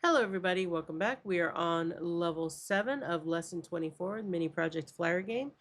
Hello everybody, welcome back. We are on level 7 of lesson 24, the mini project flyer game,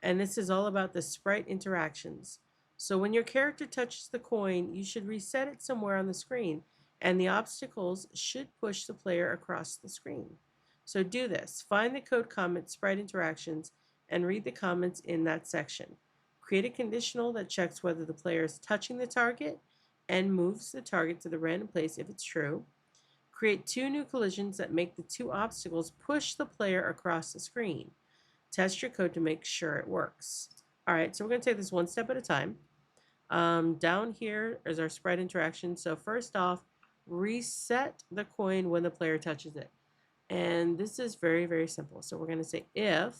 and this is all about the sprite interactions. So when your character touches the coin, you should reset it somewhere on the screen, and the obstacles should push the player across the screen. So do this. Find the code comment sprite interactions and read the comments in that section. Create a conditional that checks whether the player is touching the target and moves the target to the random place if it's true. Create two new collisions that make the two obstacles push the player across the screen. Test your code to make sure it works. All right, so we're going to take this one step at a time. Down here is our sprite interaction. So first off, reset the coin when the player touches it. And this is very, very simple. So we're going to say if,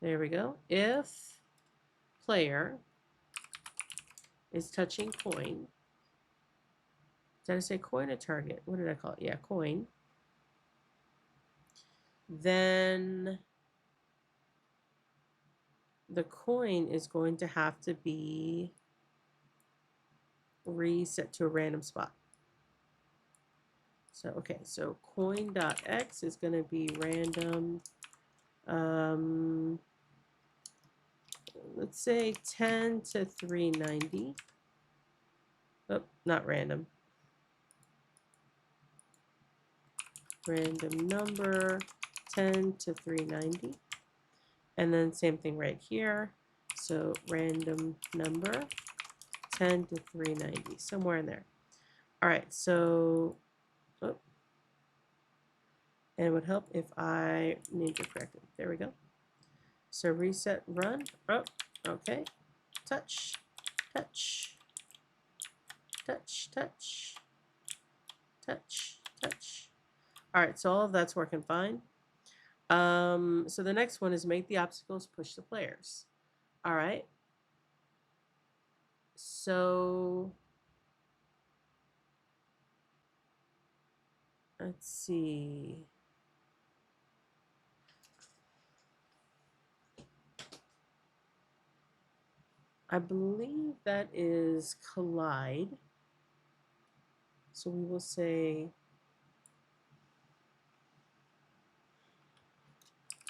there we go, if player is touching coin. Did I say coin or target? What did I call it? Yeah, coin. Then the coin is going to have to be reset to a random spot. So, okay, so coin.x is going to be random, let's say 10 to 390. Oh, not random. Random number 10 to 390. And then same thing right here. So random number 10 to 390, somewhere in there. All right, so, oh, and it would help if I ninja corrected. There we go. So reset, run. Oh, okay. Touch, touch, touch, touch, touch, touch. All right, so all of that's working fine. So the next one is make the obstacles push the players. All right. So let's see. I believe that is collide. So we will say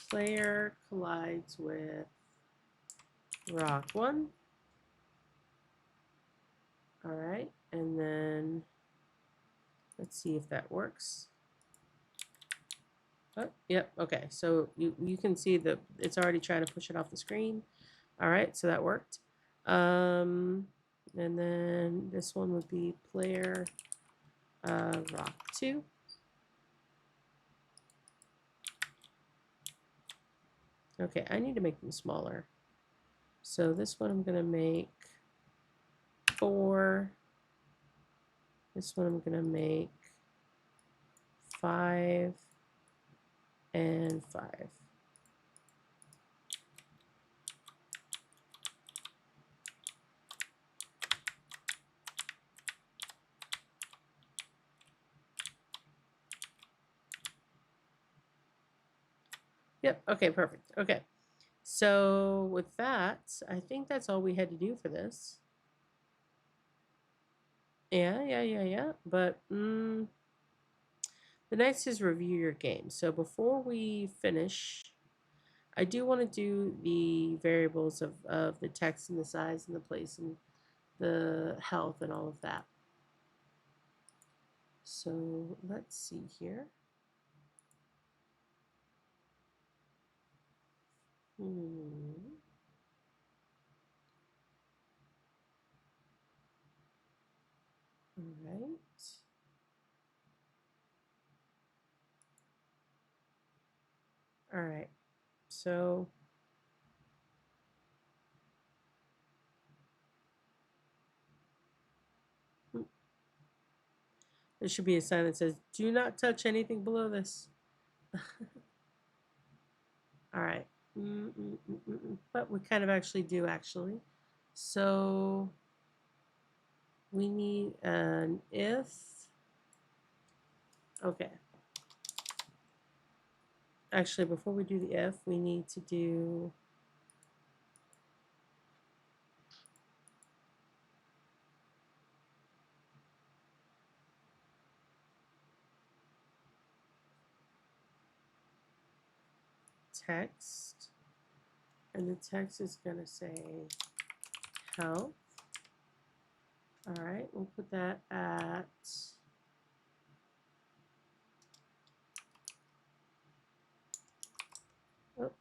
player collides with rock 1. All right, and then let's see if that works. Oh, yep, okay, so you can see that it's already trying to push it off the screen. All right, so that worked. And then this one would be player rock 2. Okay, I need to make them smaller. So this one I'm going to make 4. This one I'm going to make 5 and 5. Yep, okay, perfect. Okay, so with that, I think that's all we had to do for this. Yeah. But the next is review your game. So before we finish, I do want to do the variables of the text and the size and the place and the health and all of that. So let's see here. All right. All right. So there should be a sign that says, do not touch anything below this. All right. But we kind of actually do, actually. So we need an if. Okay. Actually, before we do the if, we need to do text, and the text is going to say health. All right, we'll put that at oh,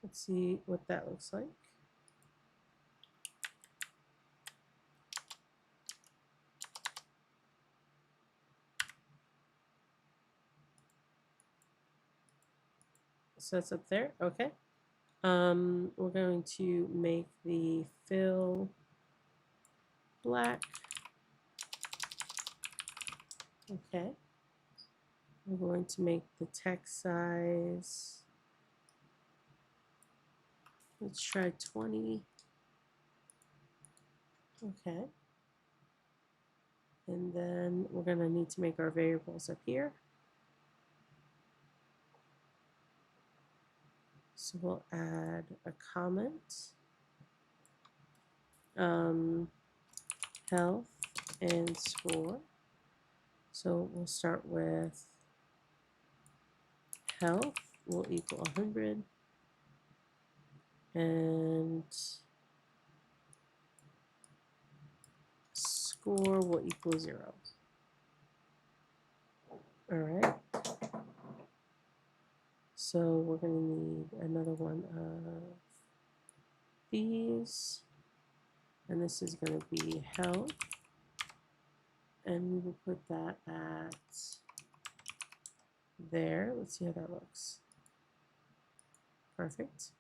let's see what that looks like. So that's up there. Okay. We're going to make the fill black. Okay. We're going to make the text size, let's try 20. Okay. And then we're going to need to make our variables up here. So we'll add a comment, health, and score. So we'll start with health will equal 100, and score will equal 0. All right. So we're going to need another one of these, and this is going to be health, and we will put that at there. Let's see how that looks. Perfect.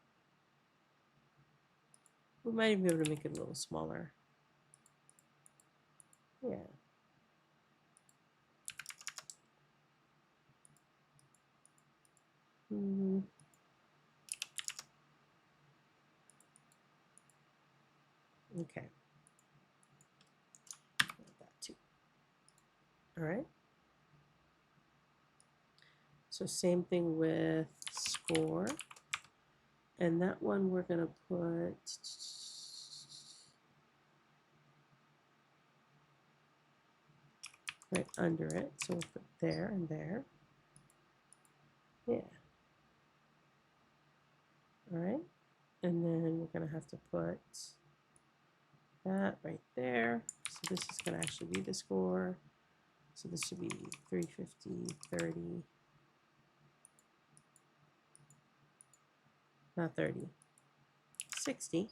We might even be able to make it a little smaller. Yeah. Okay. That too. All right. So same thing with score. And that one we're going to put right under it. So we'll put there and there. Yeah. All right. And then we're going to have to put that right there. So this is going to actually be the score. So this should be 350, 30. Not 30. 60.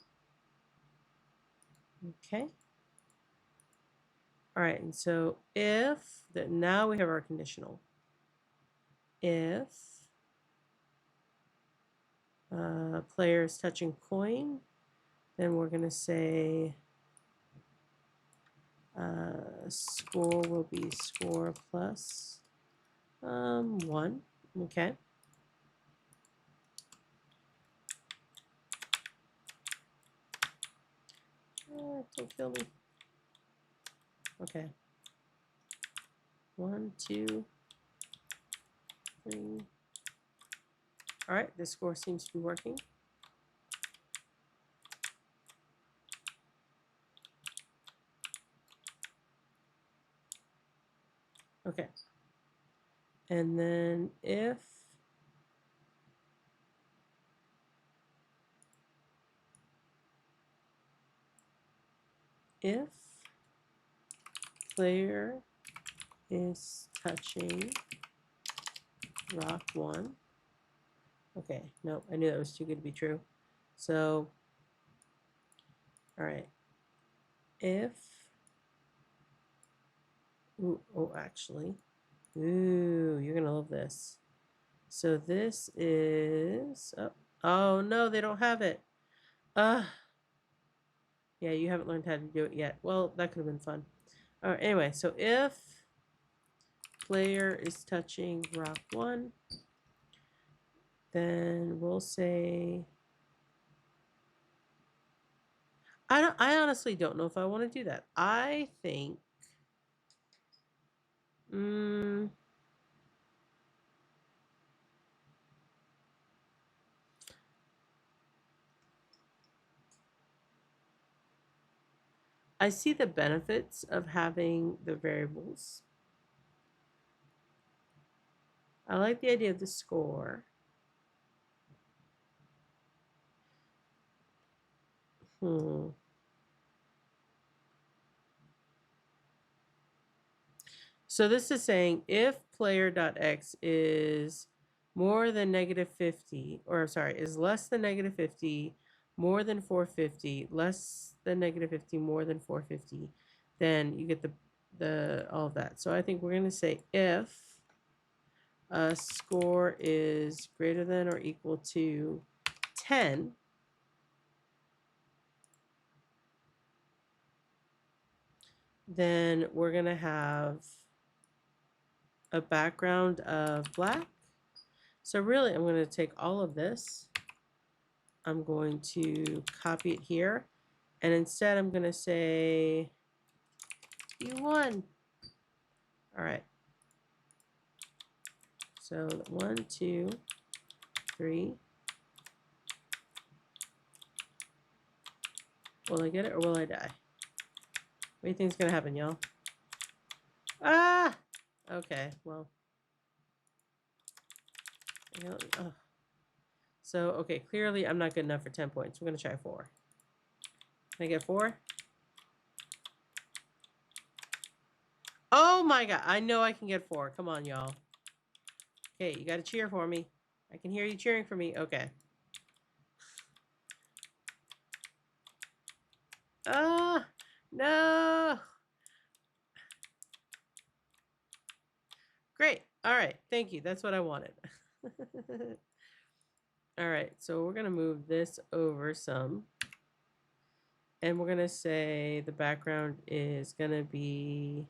Okay. All right, and so if now we have our conditional. If player is touching coin, then we're going to say score will be score plus 1. Okay. Don't kill me. Okay. 1, 2, 3. All right, the score seems to be working. Okay. And then if player is touching rock 1. Okay, no, I knew that was too good to be true. So, all right. If, actually, you're going to love this. So this is, oh no, they don't have it. Yeah, you haven't learned how to do it yet. Well, that could have been fun. All right, anyway, so if player is touching rock 1, then we'll say, I honestly don't know if I want to do that. I think, I see the benefits of having the variables. I like the idea of the score. So this is saying if player.x is more than -50, or sorry, is less than -50, more than 450, less than -50, more than 450, then you get the all of that. So I think we're going to say if a score is greater than or equal to 10, then we're going to have a background of black. So really, I'm going to take all of this. I'm going to copy it here. And instead, I'm going to say you won. All right. So 1, 2, 3. Will I get it or will I die? What do you think is going to happen, y'all? Ah! Okay, well. Oh. So, okay, clearly I'm not good enough for 10 points. We're going to try 4. Can I get 4? Oh my god, I know I can get 4. Come on, y'all. Okay, you got to cheer for me. I can hear you cheering for me. Okay. Ah, no. Great. All right. Thank you. That's what I wanted. All right. So we're going to move this over some. And we're going to say the background is going to be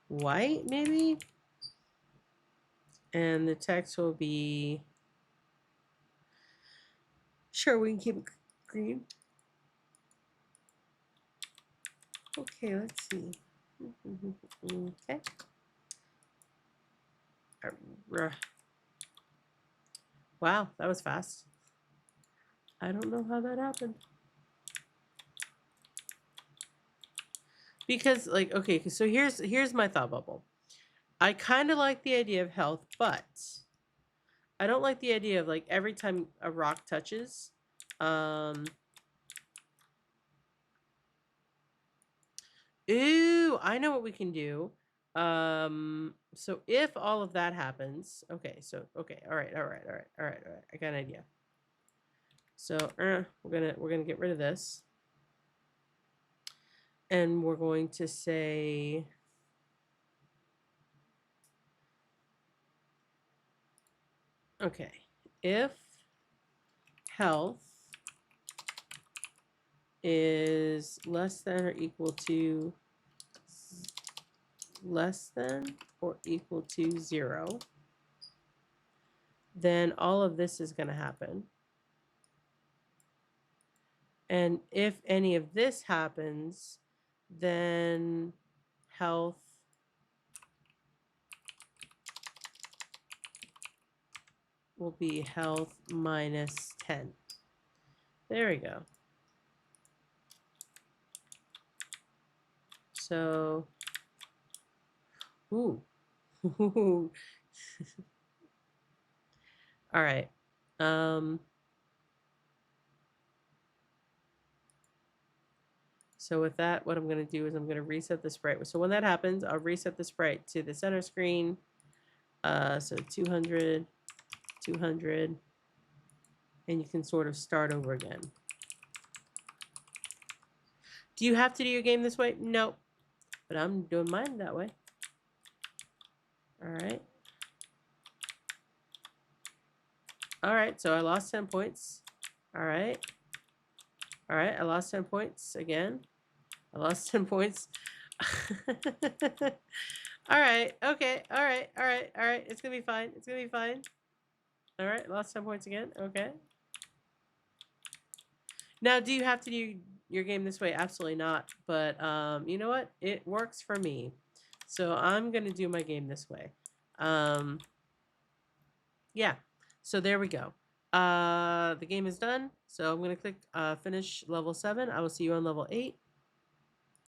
white, maybe? And the text will be, sure, we can keep it green. Okay, let's see. Okay. Wow, that was fast. I don't know how that happened. Because, like, okay, so here's my thought bubble. I kind of like the idea of health, but I don't like the idea of, like, every time a rock touches, ooh, I know what we can do. So if all of that happens, okay, so, okay, all right, I got an idea. So, we're gonna get rid of this. And we're going to say, okay, if health is less than or equal to 0, then all of this is going to happen. And if any of this happens, then health will be health minus 10. There we go. So, ooh. All right. So with that, what I'm going to do is I'm going to reset the sprite. So when that happens, I'll reset the sprite to the center screen. So 200, 200, and you can sort of start over again. Do you have to do your game this way? Nope. But I'm doing mine that way. All right. All right, so I lost 10 points. All right. All right, I lost 10 points again. I lost 10 points. All right, okay, all right. It's going to be fine. It's going to be fine. All right, lost 10 points again. Okay. Now, do you have to do your game this way? Absolutely not. But you know what? It works for me. So I'm going to do my game this way. Yeah. So there we go. The game is done. So I'm going to click finish level 7. I will see you on level 8.